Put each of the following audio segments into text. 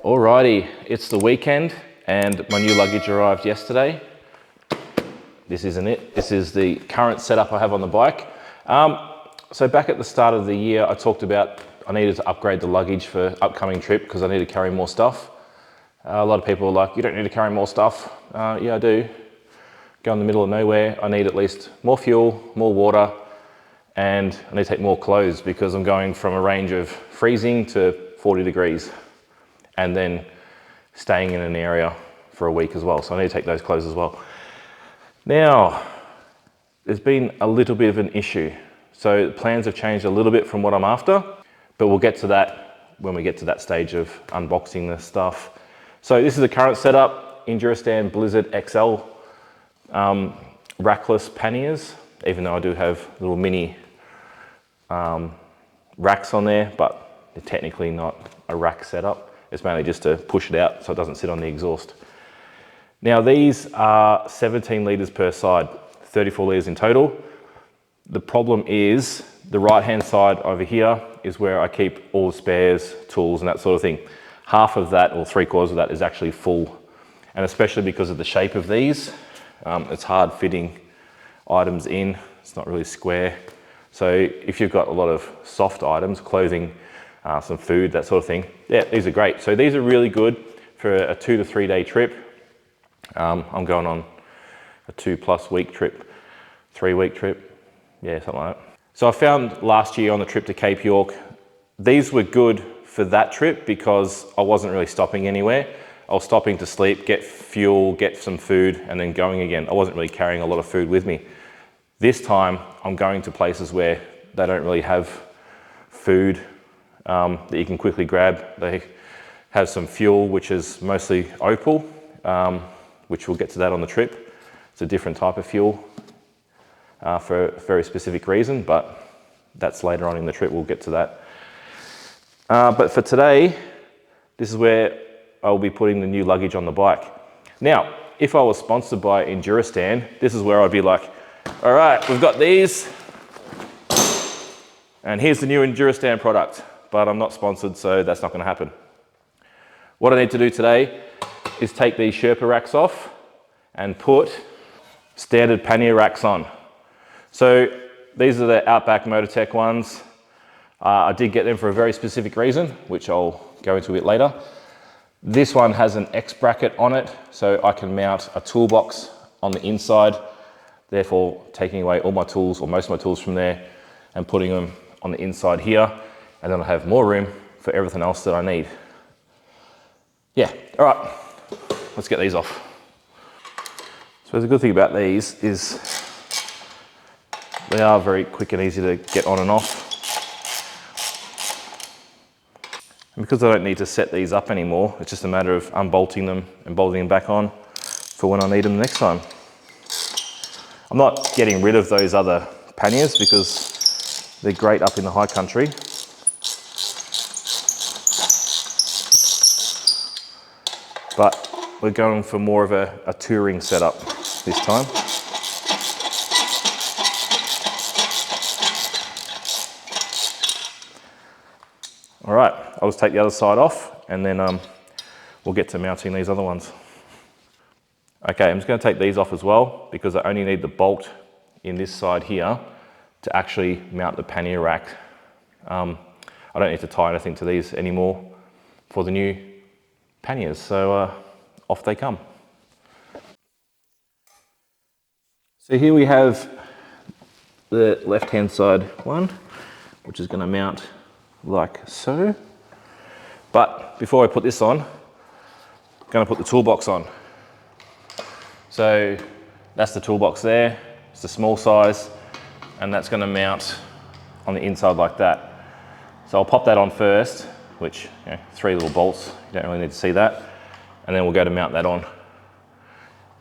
Alrighty, it's the weekend and my new luggage arrived yesterday. This isn't it. This is the current setup I have on the bike. So back at the start of the year, I talked about I needed to upgrade the luggage for upcoming trip because I need to carry more stuff. A lot of people are like, you don't need to carry more stuff. Yeah, I do. Go in the middle of nowhere. I need at least more fuel, more water, and I need to take more clothes because I'm going from a range of freezing to 40 degrees and then staying in an area for a week as well. So I need to take those clothes as well. Now, there's been a little bit of an issue. So the plans have changed a little bit from what I'm after, but we'll get to that when we get to that stage of unboxing the stuff. So this is the current setup, Enduristan Blizzard XL rackless panniers, even though I do have little mini racks on there, but they're technically not a rack setup. It's mainly just to push it out so it doesn't sit on the exhaust. Now these are 17 litres per side, 34 litres in total. The problem is the right hand side over here is where I keep all the spares, tools and that sort of thing. Half of that, or 3/4 of that, is actually full. And especially because of the shape of these, it's hard fitting items in. It's not really square. So if you've got a lot of soft items, clothing, some food, that sort of thing, yeah, these are great. So these are really good for a 2 to 3 day trip. I'm going on a 2+ week trip, 3 week trip, yeah, something like that. So I found last year on the trip to Cape York, these were good for that trip because I wasn't really stopping anywhere. I was stopping to sleep, get fuel, get some food, and then going again. I wasn't really carrying a lot of food with me. This time, I'm going to places where they don't really have food that you can quickly grab. They have some fuel, which is mostly opal, which we'll get to that on the trip. It's a different type of fuel for a very specific reason, but that's later on in the trip, we'll get to that. But for today, this is where I'll be putting the new luggage on the bike. Now, if I was sponsored by Enduristan, this is where I'd be like, all right, we've got these, and here's the new Enduristan product, but I'm not sponsored, so that's not gonna happen. What I need to do today is take these Sherpa racks off and put standard pannier racks on. So these are the Outback Motortek ones. I did get them for a very specific reason, which I'll go into a bit later. This one has an X bracket on it, so I can mount a toolbox on the inside, therefore taking away all my tools, or most of my tools from there, and putting them on the inside here, and then I have more room for everything else that I need. Yeah, all right, let's get these off. So the good thing about these is they are very quick and easy to get on and off. And because I don't need to set these up anymore, it's just a matter of unbolting them and bolting them back on for when I need them next time. I'm not getting rid of those other panniers because they're great up in the high country. But we're going for more of a touring setup this time. All right, I'll just take the other side off and then we'll get to mounting these other ones. Okay, I'm just going to take these off as well because I only need the bolt in this side here to actually mount the pannier rack. I don't need to tie anything to these anymore for the new panniers, so off they come. So here we have the left-hand side one, which is going to mount like so. But before I put this on, I'm going to put the toolbox on. So that's the toolbox there. It's the small size, and that's going to mount on the inside like that. So I'll pop that on first, which, you know, 3 little bolts, you don't really need to see that. And then we'll go to mount that on.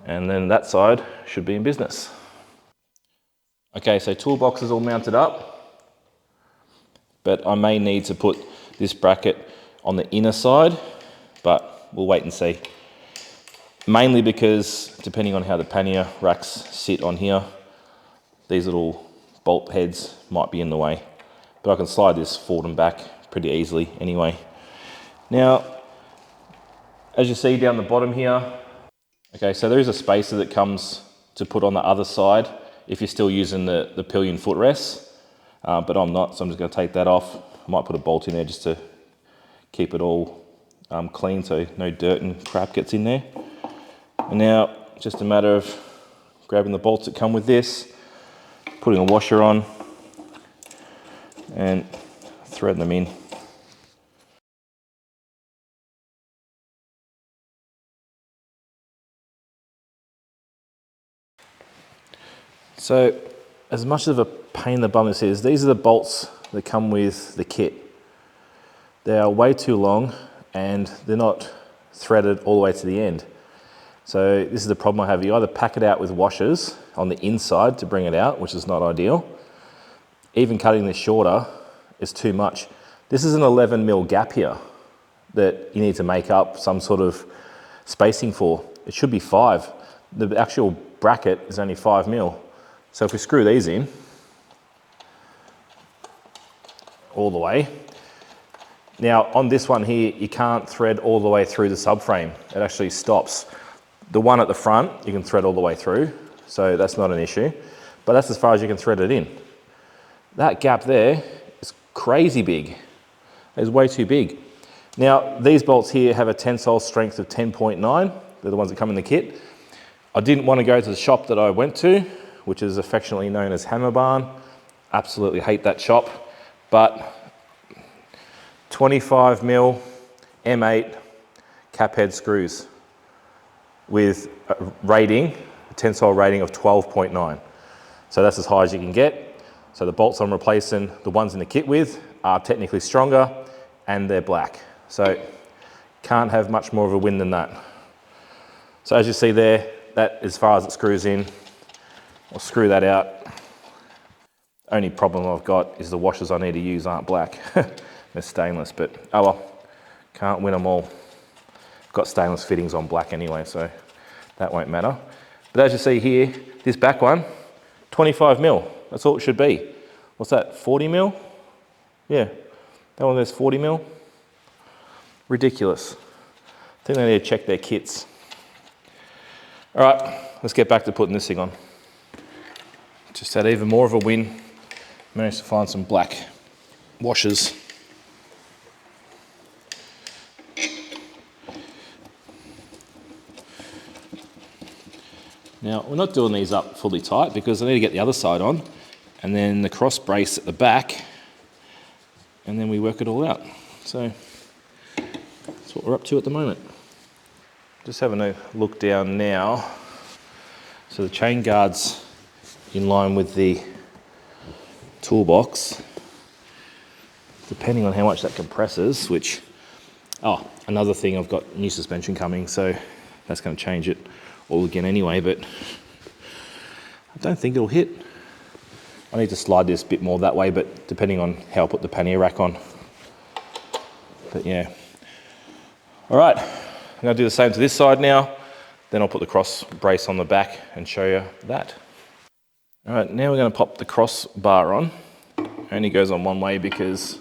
And then that side should be in business. Okay, so toolbox is all mounted up, but I may need to put this bracket on the inner side, but we'll wait and see. Mainly because, depending on how the pannier racks sit on here, these little bolt heads might be in the way. But I can slide this forward and back pretty easily anyway. Now, As you see down the bottom here, okay, so there is a spacer that comes to put on the other side if you're still using the pillion footrests, but I'm not, so I'm just going to take that off. I might put a bolt in there just to keep it all clean so no dirt and crap gets in there. And now just a matter of grabbing the bolts that come with this, putting a washer on and threading them in. So as much of a pain in the bum this is, these are the bolts that come with the kit. They are way too long and they're not threaded all the way to the end. So this is the problem I have. You either pack it out with washers on the inside to bring it out, which is not ideal. Even cutting this shorter is too much. This is an 11mm gap here that you need to make up some sort of spacing for. It should be 5. The actual bracket is only 5mm. So if we screw these in all the way, now on this one here, you can't thread all the way through the subframe. It actually stops. The one at the front, you can thread all the way through, so that's not an issue, but that's as far as you can thread it in. That gap there is crazy big. It's way too big. Now, these bolts here have a tensile strength of 10.9. They're the ones that come in the kit. I didn't want to go to the shop that I went to, which is affectionately known as Hammer Barn. Absolutely hate that shop, but 25mm M8 cap head screws with a tensile rating of 12.9. So that's as high as you can get. So the bolts I'm replacing the ones in the kit with are technically stronger and they're black. So can't have much more of a win than that. So as you see there, that as far as it screws in, I'll screw that out. Only problem I've got is the washers I need to use aren't black. They're stainless, but oh well, can't win them all. Got stainless fittings on black anyway, so that won't matter. But as you see here, this back one, 25mm, that's all it should be. What's that, 40mm? Yeah, that one there's 40mm. Ridiculous. I think they need to check their kits. All right, let's get back to putting this thing on. Just had even more of a win. Managed to find some black washers. Now, we're not doing these up fully tight because I need to get the other side on and then the cross brace at the back, and then we work it all out. So that's what we're up to at the moment. Just having a look down now. So the chain guard's in line with the toolbox, depending on how much that compresses, which, oh, another thing, I've got new suspension coming, so that's going to change it all again anyway, but I don't think it'll hit. I need to slide this a bit more that way, but depending on how I put the pannier rack on. But yeah. All right, I'm going to do the same to this side now, then I'll put the cross brace on the back and show you that. All right, now we're going to pop the cross bar on. It only goes on one way because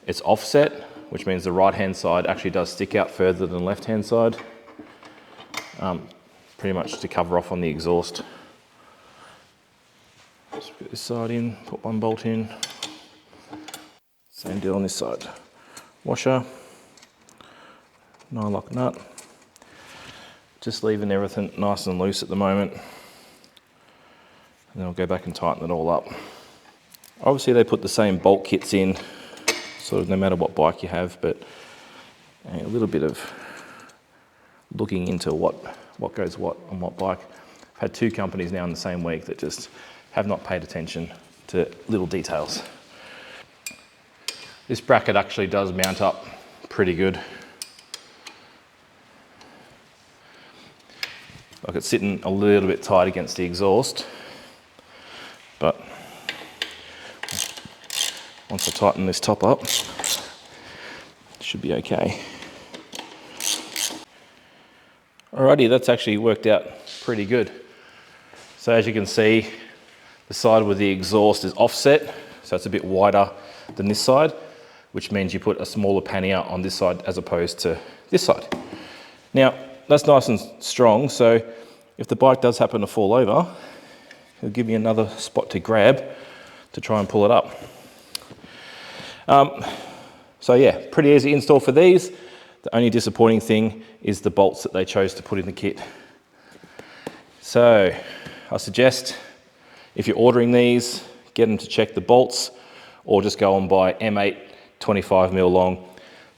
it's offset, which means the right-hand side actually does stick out further than the left-hand side. Pretty much to cover off on the exhaust. Just put this side in, put one bolt in. Same deal on this side. Washer, nylock nut. Just leaving everything nice and loose at the moment. And then I'll go back and tighten it all up. Obviously they put the same bolt kits in, sort of no matter what bike you have, but a little bit of looking into what goes what on what bike. I've had 2 companies now in the same week that just have not paid attention to little details. This bracket actually does mount up pretty good. Like it's sitting a little bit tight against the exhaust, but once I tighten this top up, it should be okay. Alrighty, that's actually worked out pretty good. So as you can see, the side with the exhaust is offset, so it's a bit wider than this side, which means you put a smaller pannier on this side as opposed to this side. Now, that's nice and strong, so if the bike does happen to fall over, it'll give me another spot to grab to try and pull it up. So yeah, pretty easy install for these. The only disappointing thing is the bolts that they chose to put in the kit. So I suggest if you're ordering these, get them to check the bolts, or just go and buy M8 25mm long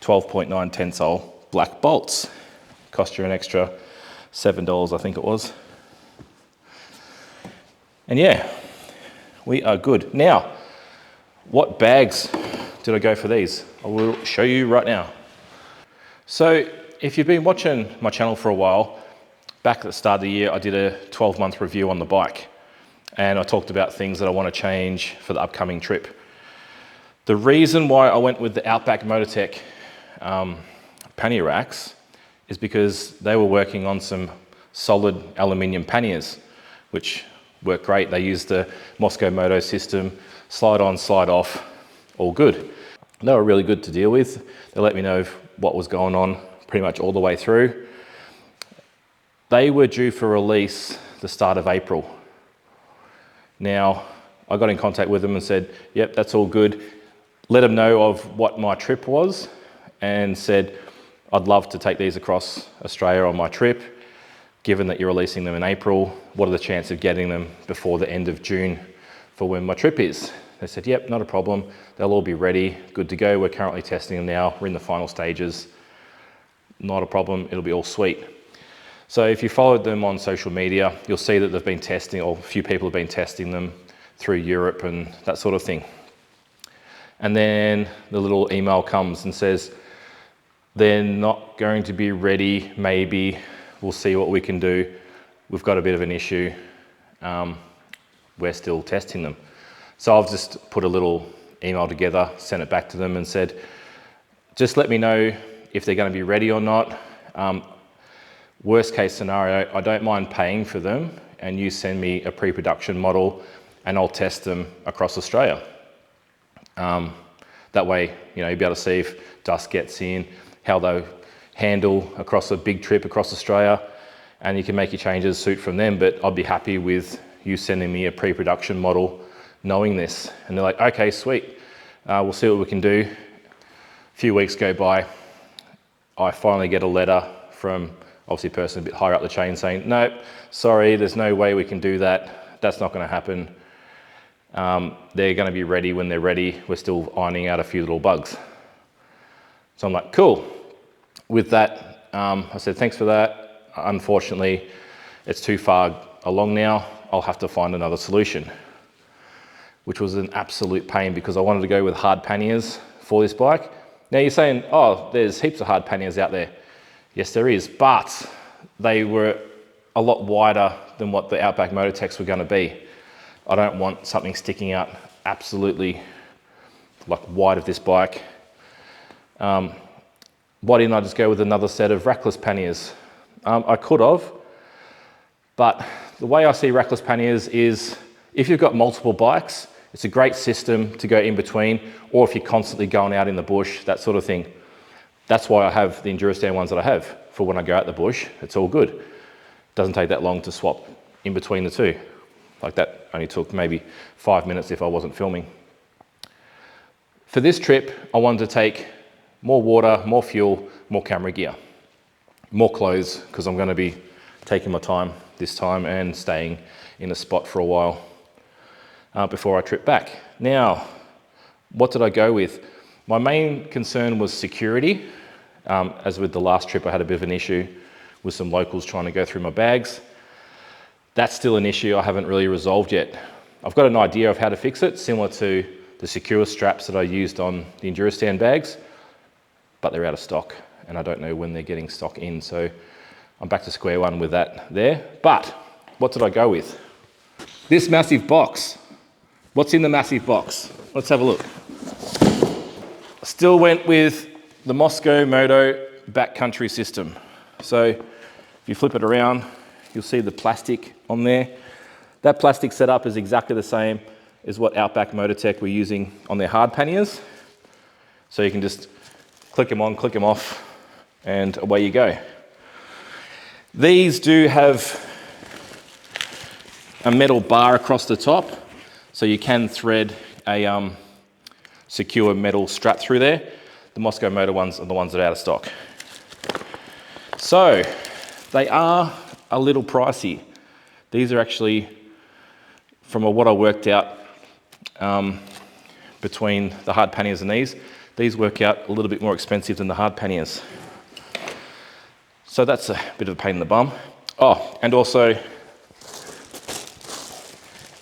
12.9 tensile black bolts. Cost you an extra $7, I think it was. And yeah, we are good. Now, what bags did I go for these? I will show you right now. So if you've been watching my channel for a while, back at the start of the year, I did a 12-month review on the bike, and I talked about things that I want to change for the upcoming trip. The reason why I went with the Outback Motortek pannier racks is because they were working on some solid aluminium panniers, which work great. They use the Mosko Moto system, slide on, slide off, all good. They were really good to deal with. They let me know what was going on pretty much all the way through. They were due for release the start of April. Now, I got in contact with them and said, yep, that's all good. Let them know of what my trip was and said, I'd love to take these across Australia on my trip. Given that you're releasing them in April, what are the chances of getting them before the end of June for when my trip is? They said, yep, not a problem. They'll all be ready, good to go. We're currently testing them now. We're in the final stages. Not a problem, it'll be all sweet. So if you followed them on social media, you'll see that they've been testing, or a few people have been testing them through Europe and that sort of thing. And then the little email comes and says, they're not going to be ready, maybe. We'll see what we can do. We've got a bit of an issue. We're still testing them. So I've just put a little email together, sent it back to them and said, just let me know if they're going to be ready or not. Worst case scenario, I don't mind paying for them and you send me a pre-production model and I'll test them across Australia. That way, you'll be able to see if dust gets in, how they handle across a big trip across Australia, and you can make your changes suit from them. But I'd be happy with you sending me a pre-production model knowing this. And they're like, okay, sweet. We'll see what we can do. A few weeks go by. I finally get a letter from obviously a person a bit higher up the chain saying, no, sorry, there's no way we can do that. That's not going to happen. They're going to be ready when they're ready. We're still ironing out a few little bugs. So I'm like, cool. With that, I said, thanks for that. Unfortunately, it's too far along now. I'll have to find another solution, which was an absolute pain because I wanted to go with hard panniers for this bike. Now you're saying, oh, there's heaps of hard panniers out there. Yes, there is, but they were a lot wider than what the Outback Motorteks were going to be. I don't want something sticking out absolutely like wide of this bike. Why didn't I just go with another set of rackless panniers? I could have, but the way I see rackless panniers is if you've got multiple bikes, it's a great system to go in between, or if you're constantly going out in the bush, that sort of thing. That's why I have the Endurostand ones that I have for when I go out the bush. It's all good. It doesn't take that long to swap in between the two. Like that only took maybe 5 minutes if I wasn't filming. For this trip, I wanted to take more water, more fuel, more camera gear, more clothes, because I'm going to be taking my time this time and staying in a spot for a while before I trip back. Now, what did I go with? My main concern was security. As with the last trip, I had a bit of an issue with some locals trying to go through my bags. That's still an issue I haven't really resolved yet. I've got an idea of how to fix it, similar to the secure straps that I used on the Endurostand bags, but they're out of stock and I don't know when they're getting stock in. So I'm back to square one with that there. But what did I go with? This massive box. What's in the massive box? Let's have a look. Still went with the Mosko Moto Backcountry system. So if you flip it around, you'll see the plastic on there. That plastic setup is exactly the same as what Outback Motortek were using on their hard panniers. So you can just click them on, click them off, and away you go. These do have a metal bar across the top, so you can thread a secure metal strap through there. The Mosko Moto ones are the ones that are out of stock. So they are a little pricey. These are actually, from what I worked out, between the hard panniers and these work out a little bit more expensive than the hard panniers. So that's a bit of a pain in the bum. Oh, and also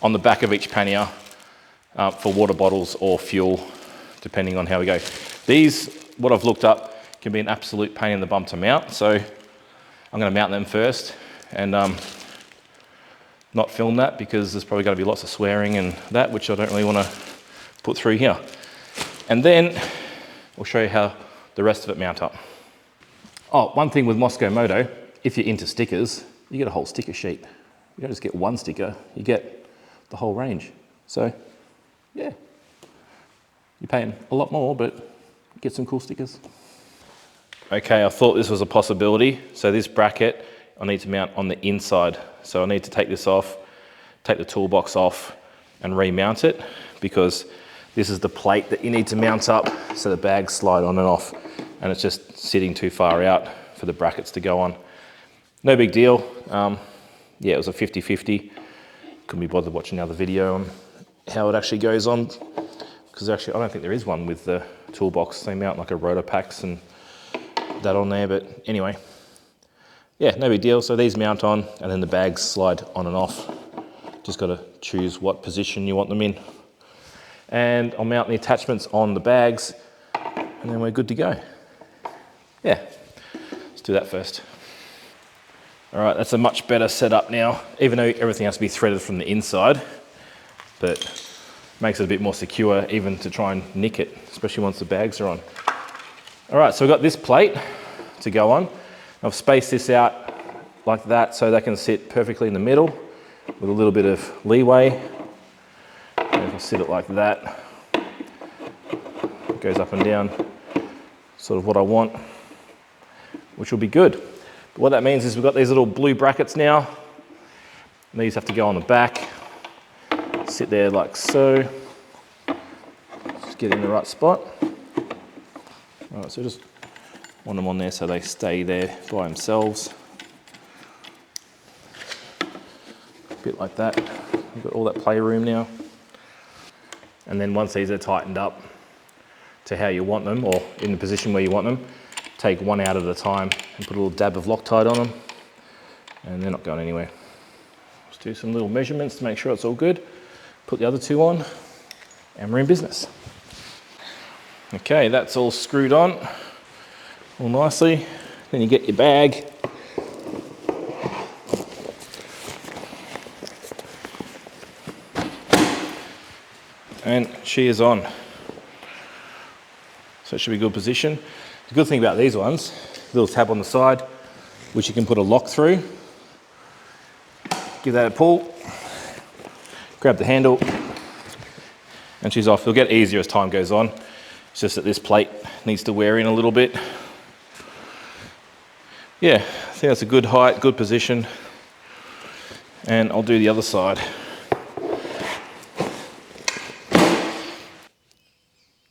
on the back of each pannier for water bottles or fuel, depending on how we go. These, what I've looked up, can be an absolute pain in the bum to mount. So I'm going to mount them first and not film that, because there's probably going to be lots of swearing and that, which I don't really want to put through here. And then we'll show you how the rest of it mount up. Oh, one thing with Mosko Moto, if you're into stickers, you get a whole sticker sheet. You don't just get one sticker, you get the whole range. So yeah, you're paying a lot more, but you get some cool stickers. Okay, I thought this was a possibility. So this bracket, I need to mount on the inside. So I need to take this off, take the toolbox off and remount it, because this is the plate that you need to mount up so the bags slide on and off, and it's just sitting too far out for the brackets to go on. No big deal. Yeah, it was a 50-50. Couldn't be bothered watching another video on how it actually goes on, because actually I don't think there is one with the toolbox. They mount like a rotor packs and that on there, but anyway. Yeah, no big deal. So these mount on and then the bags slide on and off. Just got to choose what position you want them in. And I'll mount the attachments on the bags and then we're good to go. Yeah, let's do that first. All right, that's a much better setup now, even though everything has to be threaded from the inside, but makes it a bit more secure even to try and nick it, especially once the bags are on. All right, so we've got this plate to go on. I've spaced this out like that so they can sit perfectly in the middle with a little bit of leeway. And if I sit it like that, it goes up and down, sort of what I want, which will be good. But what that means is we've got these little blue brackets now, and these have to go on the back, sit there like so, just get in the right spot. All right, so just want them on there so they stay there by themselves. A bit like that. You've got all that playroom now. And then once these are tightened up to how you want them, or in the position where you want them, take one out at a time and put a little dab of Loctite on them, and they're not going anywhere. Just do some little measurements to make sure it's all good. Put the other two on, and we're in business. Okay, that's all screwed on all nicely. Then you get your bag. And she is on. So it should be a good position. The good thing about these ones, little tab on the side, which you can put a lock through. Give that a pull, grab the handle, and she's off. It'll get easier as time goes on. It's just that this plate needs to wear in a little bit. Yeah, I think that's a good height, good position. And I'll do the other side.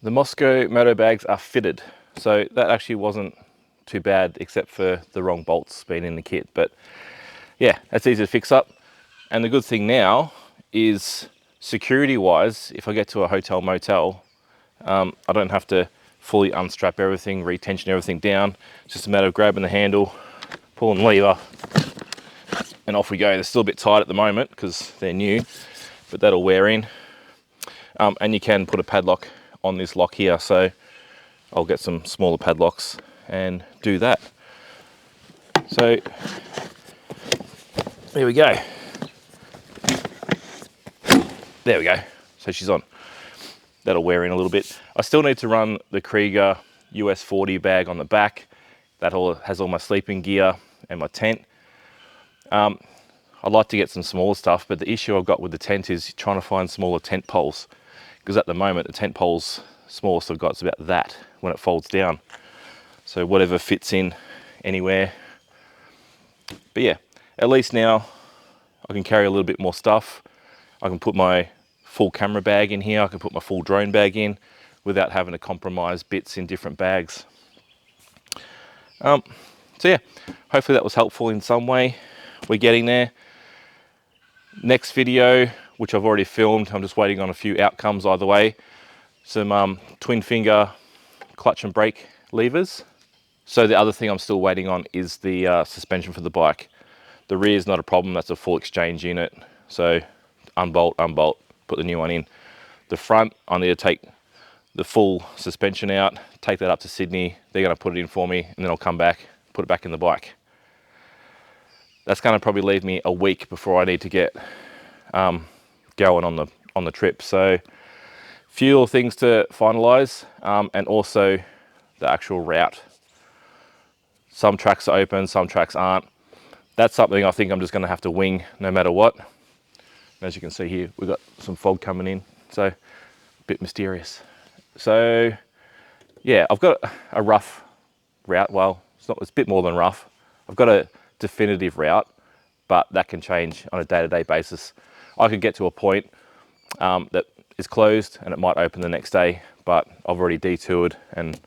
The Mosko Moto bags are fitted, so that actually wasn't too bad, except for the wrong bolts being in the kit. But yeah, that's easy to fix up. And the good thing now is, security-wise, if I get to a hotel, motel, I don't have to fully unstrap everything, retension everything down. It's just a matter of grabbing the handle, pulling the lever, and off we go. They're still a bit tight at the moment because they're new, but that'll wear in. And you can put a padlock on this lock here, so I'll get some smaller padlocks and do that. So there we go. There we go. So she's on. That'll wear in a little bit. I still need to run the Krieger US 40 bag on the back. That has all my sleeping gear and my tent. I'd like to get some smaller stuff, but the issue I've got with the tent is trying to find smaller tent poles, because at the moment the tent poles, smallest I've got is about that when it folds down. So whatever fits in anywhere But yeah, at least now I can carry a little bit more stuff. I can put my full camera bag in here. I can put my full drone bag in without having to compromise bits in different bags. So yeah, hopefully that was helpful in some way. We're getting there. Next video, which I've already filmed, I'm just waiting on a few outcomes either way. Some twin finger clutch and brake levers. So the other thing I'm still waiting on is the suspension for the bike. The rear is not a problem, that's a full exchange unit. So unbolt, put the new one in. The front, I need to take the full suspension out, take that up to Sydney. They're gonna put it in for me, and then I'll come back, put it back in the bike. That's gonna probably leave me a week before I need to get going on the trip. So few things to finalize, and also the actual route. Some tracks are open, some tracks aren't. That's something I think I'm just gonna have to wing no matter what. As you can see here, we've got some fog coming in, so a bit mysterious. So yeah, I've got a rough route. Well, it's a bit more than rough. I've got a definitive route, but that can change on a day-to-day basis. I could get to a point that is closed and it might open the next day, but I've already detoured, and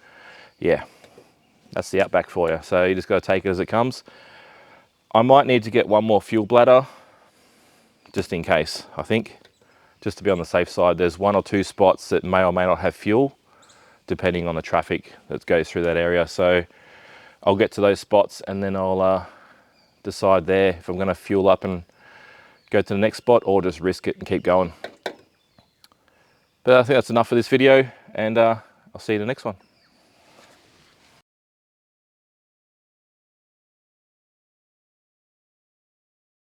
yeah, that's the Outback for you. So you just got to take it as it comes. I might need to get one more fuel bladder just in case, I think, just to be on the safe side. There's 1 or 2 spots that may or may not have fuel, depending on the traffic that goes through that area. So I'll get to those spots and then I'll decide there if I'm going to fuel up and go to the next spot or just risk it and keep going. But I think that's enough for this video, and I'll see you in the next one.